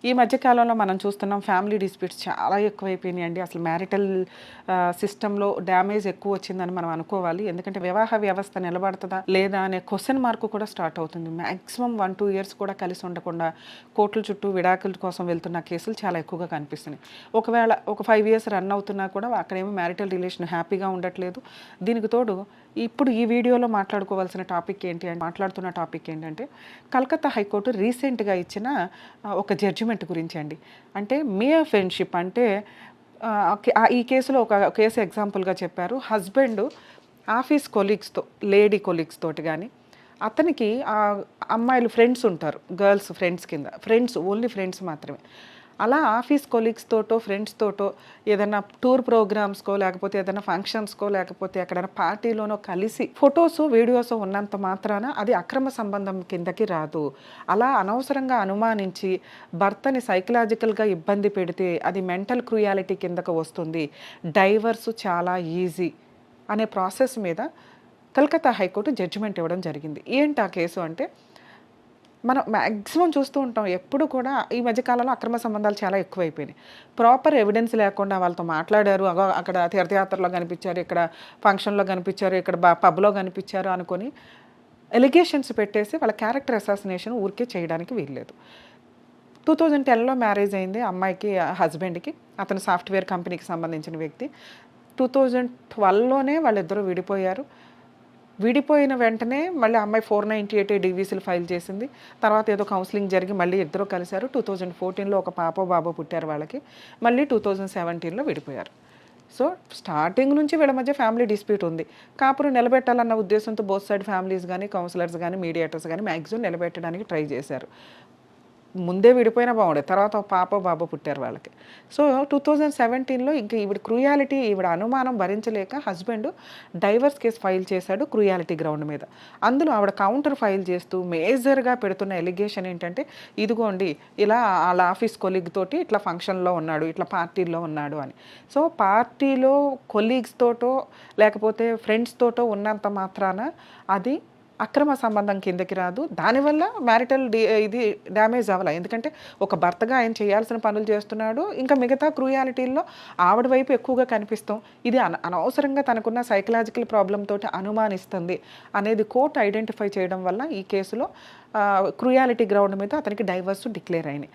ఈ మధ్య కాలంలో మనం చూస్తున్నాం ఫ్యామిలీ డిస్ప్యూట్స్ చాలా ఎక్కువైపోయినాయండి. అసలు మ్యారిటల్ సిస్టమ్‌లో డ్యామేజ్ ఎక్కువ వచ్చిందని మనం అనుకోవాలి. ఎందుకంటే వివాహ వ్యవస్థ నిలబడతదా? లేదా? అనే క్వెషన్ మార్క్ కూడా స్టార్ట్ అవుతుంది. మాక్సిమం 1, 2 ఇయర్స్ కూడా కలిసి ఉండకుండా కోర్టుల చుట్టూ విడాకుల కోసం వెళ్తున్న కేసులు చాలా ఎక్కువగా కనిపిస్తున్నాయి. ఒకవేళ ఒక 5 ఇయర్స్ రన్ అవుతున్నా కూడా అక్కడేమో మ్యారిటల్ రిలేషన్ హ్యాపీగా ఉండట్లేదు. దీనికి తోడు ఇప్పుడు ఈ వీడియోలో మాట్లాడుతున్న టాపిక్ ఏంటంటే కలకత్తా హైకోర్టు రీసెంట్‌గా ఇచ్చిన ఒక జడ్జిమెంట్ గురించి అండి. అంటే మియర్ ఫ్రెండ్‌షిప్ అంటే ఈ కేసులో ఒక కేసు ఎగ్జాంపుల్‌గా చెప్పారు. హస్బెండ్ ఆఫీస్ కొలీగ్స్‌తో, లేడీ కొలీగ్స్ తోటి గాని, అతనికి అమ్మాయిలు ఫ్రెండ్స్ ఉంటారు. గర్ల్స్ ఫ్రెండ్స్ కింద. ఫ్రెండ్స్ ఓన్లీ ఫ్రెండ్స్ మాత్రమే. అలా ఆఫీస్ కొలీగ్స్ తోటో, ఫ్రెండ్స్ తోటో ఏదైనా టూర్ ప్రోగ్రామ్స్‌కో, లేకపోతే ఏదైనా ఫంక్షన్స్‌కో, లేకపోతే ఎక్కడైనా పార్టీలోనో కలిసి ఫోటోసు, వీడియోసు ఉన్నంత మాత్రాన అది అక్రమ సంబంధం కిందకి రాదు. అలా అనవసరంగా అనుమానించి భర్తని సైకలాజికల్‌గా ఇబ్బంది పెడితే అది మెంటల్ క్రూయాలిటీ కిందకు వస్తుంది. డైవర్స్ చాలా ఈజీ అనే ప్రాసెస్ మీద కలకత్తా హైకోర్టు జడ్జిమెంట్ ఇవ్వడం జరిగింది. ఏంటి ఆ కేసు అంటే మనం మాక్సిమం చూస్తూ ఉంటాం. ఎప్పుడు కూడా ఈ మధ్య కాలంలో అక్రమ సంబంధాలు చాలా ఎక్కువైపోయినాయి. ప్రాపర్ ఎవిడెన్స్ లేకుండా వాళ్ళతో మాట్లాడారు. అక్కడ తీర్థయాత్రలో కనిపించారు, ఇక్కడ ఫంక్షన్‌లో కనిపించారు, ఇక్కడ పబ్‌లో కనిపించారు అనుకోని ఎలిగేషన్స్ పెట్టేసి వాళ్ళ క్యారెక్టర్ అసాసినేషన్ ఊరికే చేయడానికి వీల్లేదు. 2010లో మ్యారేజ్ అయింది అమ్మాయికి, హస్బెండ్‌కి. అతను సాఫ్ట్‌వేర్ కంపెనీకి సంబంధించిన వ్యక్తి. 2012లోనే వాళ్ళిద్దరూ విడిపోయారు. విడిపోయిన వెంటనే మళ్ళీ అమ్మాయి 498 డీవీసీలు ఫైల్ చేసింది. తర్వాత ఏదో కౌన్సిలింగ్ జరిగి మళ్ళీ ఇద్దరు కలిశారు. 2014లో ఒక పాపో, బాబో పుట్టారు వాళ్ళకి. మళ్ళీ 2017లో విడిపోయారు. సో, స్టార్టింగ్ నుంచి వీళ్ళ మధ్య ఫ్యామిలీ డిస్ప్యూట్ ఉంది. కాపురం నిలబెట్టాలన్న ఉద్దేశంతో బోత్ సైడ్ ఫ్యామిలీస్ గానీ, కౌన్సిలర్స్ గానీ, మీడియేటర్స్ గానీ మాక్సిమం నిలబెట్టడానికి ట్రై చేశారు. ముందే విడిపోయినా బాగుండేది. తర్వాత ఒక పాపో, బాబో పుట్టారు వాళ్ళకి. సో, 2017లో ఇంక ఈవిడ క్రూయాలిటీ, ఈవిడ అనుమానం భరించలేక హస్బెండ్ డైవర్స్ కేస్ ఫైల్ చేశాడు క్రూయాలిటీ గ్రౌండ్ మీద. అందులో ఆవిడ కౌంటర్ ఫైల్ చేస్తూ మేజర్‌గా పెడుతున్న ఎలిగేషన్ ఏంటంటే, ఇదిగోండి ఇలా ఆళ్ళ ఆఫీస్ కొలీగ్ తోటి ఇట్లా ఫంక్షన్‌లో ఉన్నాడు, ఇట్లా పార్టీలో ఉన్నాడు అని. సో, పార్టీలో కొలీగ్స్ తోటో, లేకపోతే ఫ్రెండ్స్ తోటో ఉన్నంత మాత్రాన అది అక్రమ సంబంధం కిందకి రాదు. దానివల్ల మ్యారిటల్ ఇది డ్యామేజ్ అవ్వల. ఎందుకంటే ఒక భర్తగా ఆయన చేయాల్సిన పనులు చేస్తున్నాడు. ఇంకా మిగతా క్రూయాలిటీల్లో ఆవిడ వైపు ఎక్కువగా కనిపిస్తాం. ఇది అనవసరంగా తనకున్న సైకలాజికల్ ప్రాబ్లమ్ తోటి అనుమానిస్తుంది అనేది కోర్ట్ ఐడెంటిఫై చేయడం వల్ల ఈ కేసులో క్రూయాలిటీ గ్రౌండ్ మీద అతనికి డైవర్స్ డిక్లేర్ అయినాయి.